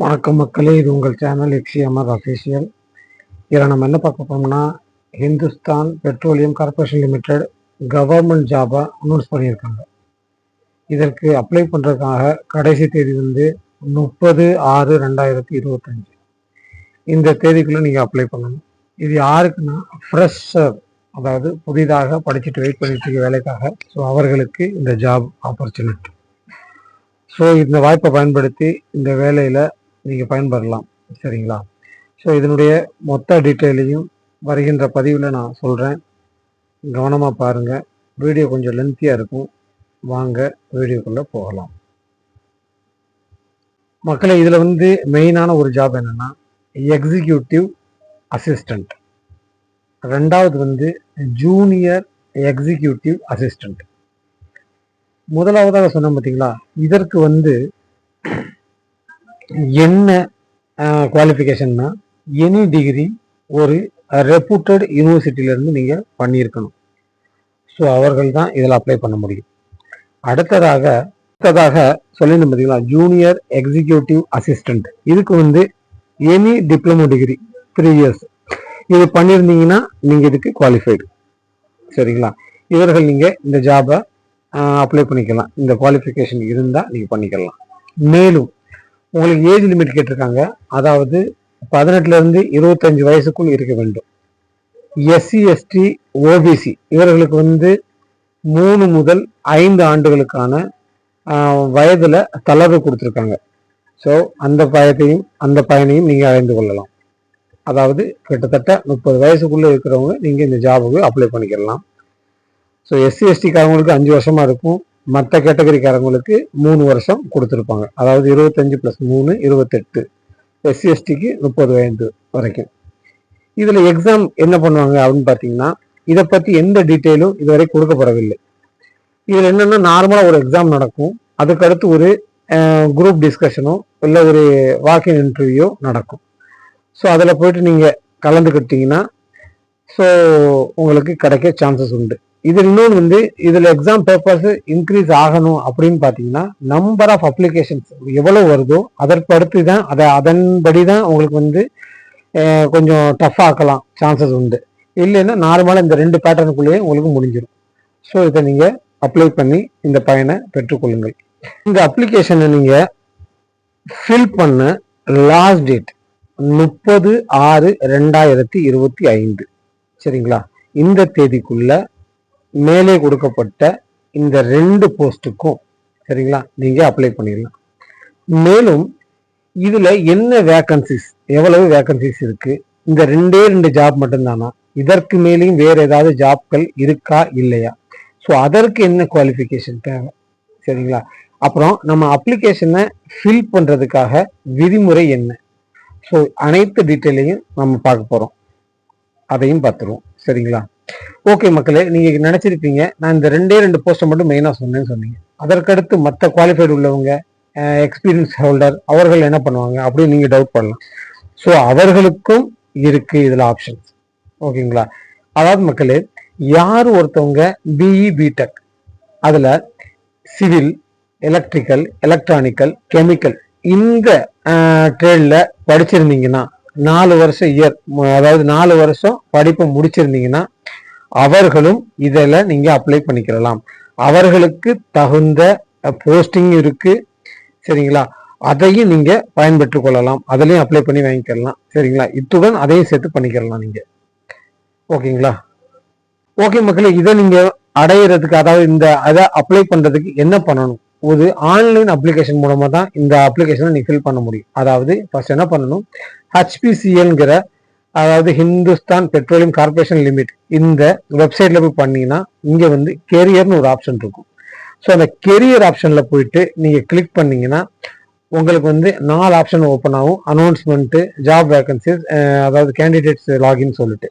வணக்கம் மக்களே, இது உங்கள் சேனல் எக்ஸிஎம்ஆர் அஃபீஷியல். இதில் நம்ம என்ன பார்க்க போறோம்னா, Hindustan Petroleum Corporation Limited government ஜாபை அனௌன்ஸ் பண்ணியிருக்காங்க. இதற்கு அப்ளை பண்ணுறதுக்காக கடைசி தேதி வந்து 30/6/2025. இந்த தேதிக்குள்ளே நீங்கள் அப்ளை பண்ணணும். இது யாருக்குன்னா ஃப்ரெஷர், அதாவது புதிதாக படிச்சுட்டு வெயிட் பண்ணிட்டு இருக்க வேலைக்காக. ஸோ அவர்களுக்கு இந்த ஜாப் ஆப்பர்ச்சுனிட்டி. ஸோ இந்த வாய்ப்பை பயன்படுத்தி இந்த வேலையில் நீங்கள் பயன்பெறலாம். சரிங்களா? ஸோ இதனுடைய மொத்த டீட்டெயிலையும் வருகின்ற பதிவில் நான் சொல்கிறேன். கவனமாக பாருங்கள். வீடியோ கொஞ்சம் லென்த்தியாக இருக்கும். வாங்க வீடியோக்குள்ளே போகலாம். மக்களை, இதில் வந்து மெயினான ஒரு ஜாப் என்னென்னா எக்ஸிக்யூட்டிவ் அசிஸ்டண்ட். ரெண்டாவது வந்து ஜூனியர் எக்ஸிக்யூட்டிவ் அசிஸ்டண்ட். முதலாவதாக சொன்ன பார்த்தீங்களா, இதற்கு வந்து என்ன குவாலிஃபிகேஷன்னா, எனி டிகிரி ஒரு ரெப்யூட்டட் யூனிவர்சிட்டியிலேருந்து நீங்கள் பண்ணியிருக்கணும். ஸோ அவர்கள் தான் இதில் அப்ளை பண்ண முடியும். அடுத்ததாக சொல்லியிருந்தோம் பார்த்தீங்களா, ஜூனியர் எக்ஸிக்யூட்டிவ் அசிஸ்டண்ட். இதுக்கு வந்து எனி டிப்ளமோ டிகிரி 3 years இது பண்ணியிருந்தீங்கன்னா நீங்கள் இதுக்கு குவாலிஃபைடு. சரிங்களா? இவர்கள் நீங்கள் இந்த ஜாபை அப்ளை பண்ணிக்கலாம். இந்த குவாலிஃபிகேஷன் இருந்தால் நீங்கள் பண்ணிக்கலாம். மேலும் உங்களுக்கு ஏஜ் லிமிட் கேட்டிருக்காங்க. அதாவது 18 to 25 வயசுக்குள் இருக்க வேண்டும். எஸ்சி எஸ்டி ஓபிசி இவர்களுக்கு வந்து 3 முதல் 5 ஆண்டுகளுக்கான வயதில் தளர்வு கொடுத்துருக்காங்க. ஸோ அந்த பயனையும் நீங்கள் அறிந்து கொள்ளலாம். அதாவது கிட்டத்தட்ட 30 வயசுக்குள்ளே இருக்கிறவங்க நீங்கள் இந்த ஜாபுக்கு அப்ளை பண்ணிக்கலாம். ஸோ எஸ்சி எஸ்டிக்காரங்களுக்கு 5 வருஷமாக இருக்கும். மற்ற கேட்டகரிக்காரங்களுக்கு 3 வருஷம் கொடுத்துருப்பாங்க. அதாவது 25 + 3 28. எஸ்சி எஸ்டிக்கு 30 வயது வரைக்கும். இதில் எக்ஸாம் என்ன பண்ணுவாங்க அப்படின்னு பார்த்தீங்கன்னா, இதை பற்றி எந்த டீட்டெயிலும் இதுவரை கொடுக்கப்படவில்லை. இதில் என்னென்னா, நார்மலாக ஒரு எக்ஸாம் நடக்கும். அதுக்கடுத்து ஒரு குரூப் டிஸ்கஷனோ இல்லை ஒரு வாக்கின் இன்டர்வியூ நடக்கும். ஸோ அதில் போயிட்டு நீங்கள் கலந்துக்கிட்டீங்கன்னா ஸோ உங்களுக்கு கிடைக்க சான்சஸ் உண்டு. இது இன்னொன்று வந்து இதில் எக்ஸாம் பேப்பர்ஸ் இன்க்ரீஸ் ஆகணும் அப்படின்னு பார்த்தீங்கன்னா, நம்பர் ஆஃப் அப்ளிகேஷன்ஸ் எவ்வளோ வருதோ அதற்கு அடுத்து தான் அதன்படி தான் உங்களுக்கு வந்து கொஞ்சம் டஃப் ஆக்கலாம் சான்சஸ் உண்டு. இல்லைன்னா நார்மலாக இந்த 2 பேட்டர்னுக்குள்ளேயே உங்களுக்கு முடிஞ்சிடும். ஸோ இதை நீங்கள் அப்ளை பண்ணி இந்த பயனை பெற்றுக்கொள்ளுங்கள். இந்த அப்ளிகேஷனை நீங்கள் ஃபில் பண்ண லாஸ்ட் டேட் 30/6/2025. சரிங்களா? இந்த தேதிக்குள்ள மேலே கொடுக்கப்பட்ட இந்த 2 போஸ்ட்டுக்கும் சரிங்களா நீங்க அப்ளை பண்ணிடலாம். மேலும் இதுல என்ன வேகன்சிஸ், எவ்வளவு வேகன்சிஸ் இருக்கு, இந்த 2 ஜாப் மட்டும்தானா, இதற்கு மேலேயும் வேற ஏதாவது ஜாப்கள் இருக்கா இல்லையா, ஸோ அதற்கு என்ன குவாலிஃபிகேஷன் தேவை, சரிங்களா? அப்புறம் நம்ம அப்ளிகேஷனை ஃபில் பண்றதுக்காக விதிமுறை என்ன, ஸோ அனைத்து டீட்டெயிலையும் நம்ம பார்க்க போறோம். அதையும் பார்த்துருவோம். சரிங்களா? ஓகே மக்களே, நீங்க நினைச்சிருப்பீங்க நான் இந்த 2 போஸ்ட்டை மட்டும் மெயினா சொன்னேன்னு சொன்னீங்க. அதற்கடுத்து மற்ற குவாலிஃபைடு உள்ளவங்க, எக்ஸ்பீரியன்ஸ் ஹோல்டர், அவர்கள் என்ன பண்ணுவாங்க அப்படின்னு நீங்க டவுட் பண்ணலாம். ஸோ அவர்களுக்கும் இருக்கு இதுல ஆப்ஷன்ஸ். ஓகேங்களா? அதாவது மக்களே, யார் ஒருத்தவங்க பிஇ பிடெக் அதுல சிவில், எலக்ட்ரிக்கல், எலக்ட்ரானிக்கல், கெமிக்கல் இந்த ட்ரேட்ல படிச்சிருந்தீங்கன்னா 4 வருஷம் அதாவது 4 வருஷம் படிப்பு முடிச்சிருந்தீங்கன்னா அவர்களும் இதில் நீங்க அப்ளை பண்ணிக்கலாம். அவர்களுக்கு தகுந்த போஸ்டிங் இருக்கு. சரிங்களா? அதையும் நீங்க பயன்பெற்றுக் கொள்ளலாம். அதுலயும் அப்ளை பண்ணி வாங்கிக்கலாம். சரிங்களா? இத்துடன் அதையும் சேர்த்து பண்ணிக்கலாம் நீங்க. ஓகேங்களா? ஓகே மக்களே, இதை நீங்க அடையிறதுக்கு, அதாவது அதை அப்ளை பண்றதுக்கு என்ன பண்ணணும்? ஒரு ஆன்லைன் அப்ளிகேஷன் மூலமா தான் இந்த அப்ளிகேஷனை நீங்க ஃபில் பண்ண முடியும். அதாவது ஃபர்ஸ்ட் என்ன பண்ணணும், HPCLங்கிற, அதாவது ஹிந்துஸ்தான் பெட்ரோலியம் கார்பரேஷன் லிமிட், இந்த வெப்சைட்ல போய் பண்ணீங்கன்னா இங்க வந்து கெரியர்னு ஒரு ஆப்ஷன் இருக்கும். ஸோ அந்த கெரியர் ஆப்ஷன்ல போயிட்டு நீங்க கிளிக் பண்ணீங்கன்னா உங்களுக்கு வந்து 4 ஆப்ஷன் ஓப்பன் ஆகும். அனௌன்ஸ்மெண்ட், ஜாப் வேகன்சிஸ், அதாவது கேண்டிடேட்ஸ் லாகின் சொல்லிட்டு.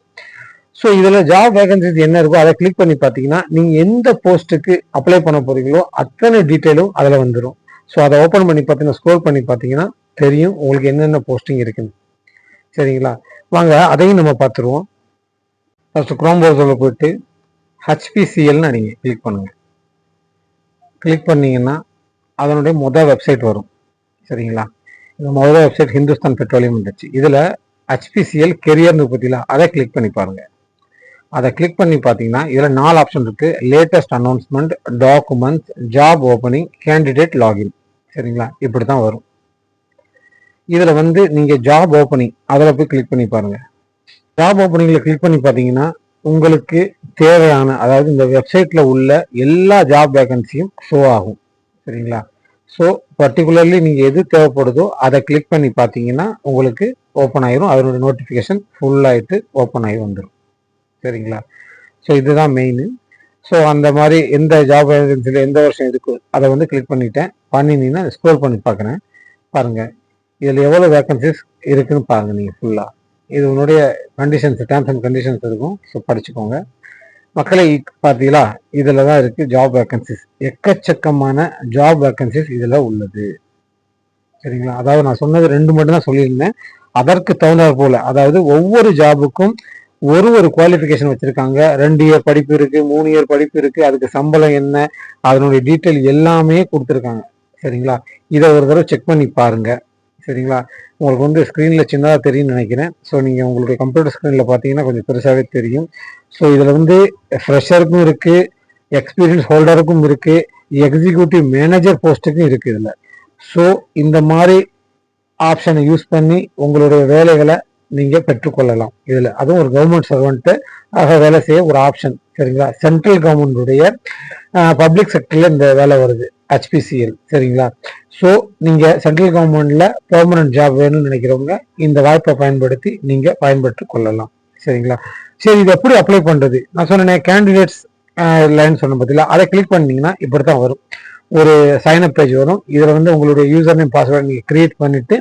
ஸோ இதில் ஜாப் வேகன்சிஸ் என்ன இருக்கோ அதை கிளிக் பண்ணி பார்த்தீங்கன்னா நீங்கள் எந்த போஸ்ட்டுக்கு அப்ளை பண்ண போறீங்களோ அத்தனை டீட்டெயிலும் அதில் வந்துடும். ஸோ அதை ஓப்பன் பண்ணி பார்த்தீங்கன்னா, ஸ்க்ரோல் பண்ணி பார்த்தீங்கன்னா தெரியும் உங்களுக்கு என்னென்ன போஸ்டிங் இருக்குன்னு. சரிங்களா? வாங்க அதையும் நம்ம பார்த்துருவோம். ஃபர்ஸ்ட் குரோம் ப்ரௌசரில் போயிட்டு HPCLன்னு நீங்கள் கிளிக் பண்ணுங்க. கிளிக் பண்ணீங்கன்னா அதனுடைய வெப்சைட் வரும். சரிங்களா? முதல் வெப்சைட் ஹிந்துஸ்தான் பெட்ரோலியம் வந்துச்சு. இதில் HPCL கெரியர்னு பற்றிலாம் அதை கிளிக் பண்ணி பாருங்க. அதை கிளிக் பண்ணி பார்த்தீங்கன்னா இதில் 4 ஆப்ஷன் இருக்கு. Latest announcement, documents, job opening, candidate login. சரிங்களா, இப்படி தான் வரும். இதில் வந்து நீங்கள் ஜாப் ஓப்பனிங் அதில் போய் கிளிக் பண்ணி பாருங்க. ஜாப் ஓப்பனிங்கில் கிளிக் பண்ணி பார்த்தீங்கன்னா உங்களுக்கு தேவையான, அதாவது இந்த வெப்சைட்ல உள்ள எல்லா ஜாப் வேகன்சியும் ஷோ ஆகும். சரிங்களா, ஸோ பர்டிகுலர்லி நீங்கள் எது தேவைப்படுதோ அதை கிளிக் பண்ணி பார்த்தீங்கன்னா உங்களுக்கு ஓப்பன் ஆயிரும். அதனுடைய நோட்டிஃபிகேஷன் ஃபுல்லாகிட்டு ஓப்பன் ஆகி வந்துடும். சரிங்களா, ஸோ இதுதான் மெயின். ஸோ அந்த மாதிரி எந்த ஜாப் வேகன்சியில் எந்த வருஷம் இருக்கு அதை வந்து கிளிக் பண்ணினீங்கன்னா ஸ்க்ரோல் பண்ணி பார்க்குறேன். பாருங்கள் இதில் எவ்வளோ வேகன்சிஸ் இருக்குன்னு பாருங்கள். நீங்கள் ஃபுல்லாக இது உன்னுடைய கண்டிஷன்ஸ், டேர்ம்ஸ் அண்ட் கண்டிஷன்ஸ் இருக்கும். ஸோ படிச்சுக்கோங்க மக்களை. பார்த்தீங்களா, இதில் தான் இருக்குது ஜாப் வேக்கன்சிஸ். எக்கச்சக்கமான ஜாப் வேக்கன்சிஸ் இதில் உள்ளது. சரிங்களா, அதாவது நான் சொன்னது 2 மட்டும் தான் சொல்லியிருந்தேன். அதற்கு தகுந்தாற் போல, அதாவது ஒவ்வொரு ஜாபுக்கும் ஒரு குவாலிஃபிகேஷன் வச்சுருக்காங்க. 2 இயர் படிப்பு இருக்குது, 3 இயர் படிப்பு இருக்குது, அதுக்கு சம்பளம் என்ன, அதனுடைய டீட்டெயில் எல்லாமே கொடுத்துருக்காங்க. சரிங்களா, இதை ஒரு தடவை செக் பண்ணி பாருங்கள். சரிங்களா, உங்களுக்கு வந்து ஸ்க்ரீனில் சின்னதாக தெரியும்னு நினைக்கிறேன். ஸோ நீங்கள் உங்களுடைய கம்ப்யூட்டர் ஸ்க்ரீனில் பார்த்தீங்கன்னா கொஞ்சம் பெருசாகவே தெரியும். ஸோ இதில் வந்து ஃப்ரெஷருக்கும் இருக்குது, எக்ஸ்பீரியன்ஸ் ஹோல்டருக்கும் இருக்குது, எக்ஸிக்யூட்டிவ் மேனேஜர் போஸ்ட்டுக்கும் இருக்குது இதில். ஸோ இந்த மாதிரி ஆப்ஷனை யூஸ் பண்ணி உங்களுடைய வேலைகளை நீங்கள் பெற்றுக்கொள்ளலாம் இதில். அதுவும் ஒரு கவர்மெண்ட் சர்வெண்ட்டு ஆக வேலை செய்ய ஒரு ஆப்ஷன். சரிங்களா, சென்ட்ரல் கவர்மெண்டுடைய பப்ளிக் செக்டரில் இந்த வேலை வருது, HPCL. சரிங்களா, ஸோ நீங்கள் சென்ட்ரல் கவர்மெண்ட்ல பெர்மனன்ட் ஜாப் வேணும்னு நினைக்கிறவங்க இந்த வாய்ப்பை பயன்படுத்தி நீங்கள் பயன்பெற்று கொள்ளலாம். சரிங்களா, சரி இது எப்படி அப்ளை பண்ணுறது? நான் சொன்னேன் கேண்டிடேட்ஸ் லைன் சொன்ன பற்றில, அதை கிளிக் பண்ணிங்கன்னா இப்படி தான் வரும். ஒரு சைன்அப் பேஜ் வரும். இதில் வந்து உங்களுடைய யூசர் நேம் பாஸ்வேர்டு நீங்கள் கிரியேட் பண்ணிவிட்டு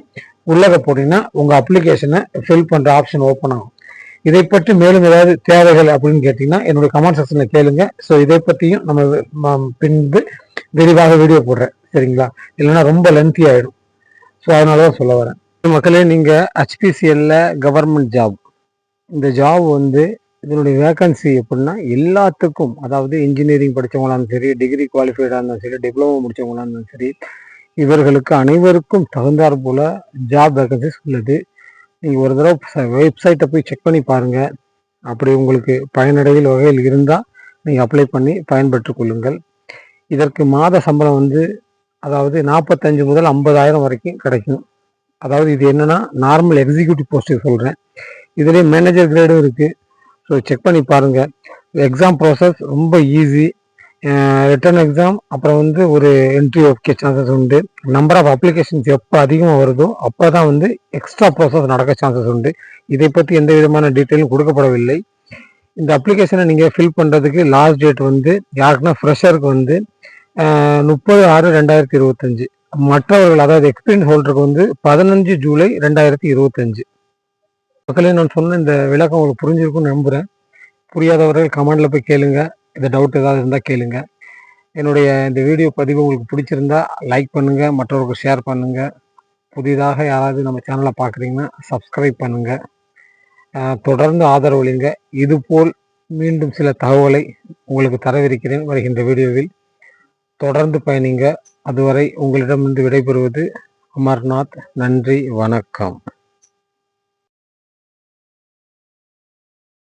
உள்ளக போட்டிங்கன்னா உங்கள் அப்ளிகேஷனை ஃபில் பண்ணுற ஆப்ஷன் ஓப்பன் ஆகும். இதை பற்றி மேலும் ஏதாவது தேவைகள் அப்படின்னு கேட்டிங்கன்னா என்னுடைய கமெண்ட் செக்ஷனில் கேளுங்க. ஸோ இதை பற்றியும் நம்ம பின்பு விரிவாக வீடியோ போடுறேன். சரிங்களா, இல்லைன்னா ரொம்ப லென்த்தி ஆகிடும். ஸோ அதனால தான் சொல்ல வரேன். மக்களே, நீங்கள் HPCL கவர்மெண்ட் ஜாப், இந்த ஜாப் வந்து இதனுடைய வேக்கன்சி எப்படின்னா எல்லாத்துக்கும், அதாவது இன்ஜினியரிங் படித்தவங்களாலும் சரி, டிகிரி குவாலிஃபைடாக இருந்தாலும் சரி, டிப்ளமோ முடித்தவங்களாக இருந்தாலும் சரி, இவர்களுக்கு அனைவருக்கும் தகுந்தாற் போல ஜாப் வேக்கன்சிஸ் உள்ளது. நீங்கள் ஒரு தடவை வெப்சைட்டை போய் செக் பண்ணி பாருங்கள். அப்படி உங்களுக்கு பயனடைவில் வகையில் இருந்தால் நீங்கள் அப்ளை பண்ணி பயன்பெற்று கொள்ளுங்கள். இதற்கு மாத சம்பளம் வந்து அதாவது 45 முதல் 50,000 வரைக்கும் கிடைக்கும். அதாவது இது என்னென்னா நார்மல் எக்ஸிக்யூட்டிவ் போஸ்ட்டுக்கு சொல்கிறேன். இதுலேயே மேனேஜர் கிரேடும் இருக்குது. ஸோ செக் பண்ணி பாருங்கள். எக்ஸாம் ப்ராசஸ் ரொம்ப ஈஸி. ரிட்டன் எக்ஸாம், அப்புறம் வந்து ஒரு என்ட்ரி ஓகே சான்சஸ் உண்டு. நம்பர் ஆஃப் அப்ளிகேஷன்ஸ் எப்போ அதிகமாக வருதோ அப்போ தான் வந்து எக்ஸ்ட்ரா ப்ராசஸ் நடக்க சான்சஸ் உண்டு. இதை பற்றி எந்த விதமான டீட்டெயிலும் கொடுக்கப்படவில்லை. இந்த அப்ளிகேஷனை நீங்கள் ஃபில் பண்ணுறதுக்கு லாஸ்ட் டேட் வந்து யாருக்குன்னா ஃப்ரெஷருக்கு வந்து 30/6/2025. மற்றவர்கள், அதாவது எக்ஸ்பீரியன்ஸ் ஹோல்டருக்கு வந்து 15 ஜூலை 2025. மக்களே, நான் சொன்ன இந்த விளக்கம் உங்களுக்கு புரிஞ்சிருக்கும்னு நம்புகிறேன். புரியாதவர்கள் கமெண்டில் போய் கேளுங்க. இந்த டவுட் ஏதாவது இருந்தால் கேளுங்க. என்னுடைய இந்த வீடியோ பதிவு உங்களுக்கு பிடிச்சிருந்தா லைக் பண்ணுங்கள், மற்றவர்களுக்கு ஷேர் பண்ணுங்கள். புதிதாக யாராவது நம்ம சேனலை பார்க்குறீங்கன்னா சப்ஸ்கிரைப் பண்ணுங்கள். தொடர்ந்து ஆதரவளிங்க. இதுபோல் மீண்டும் சில தகவலை உங்களுக்கு தரவிருக்கிறேன் வருகின்ற வீடியோவில். தொடர்ந்து பயணிங்க. அதுவரை உங்களிடமிருந்து விடைபெறுவது அமர்நாத். நன்றி, வணக்கம்.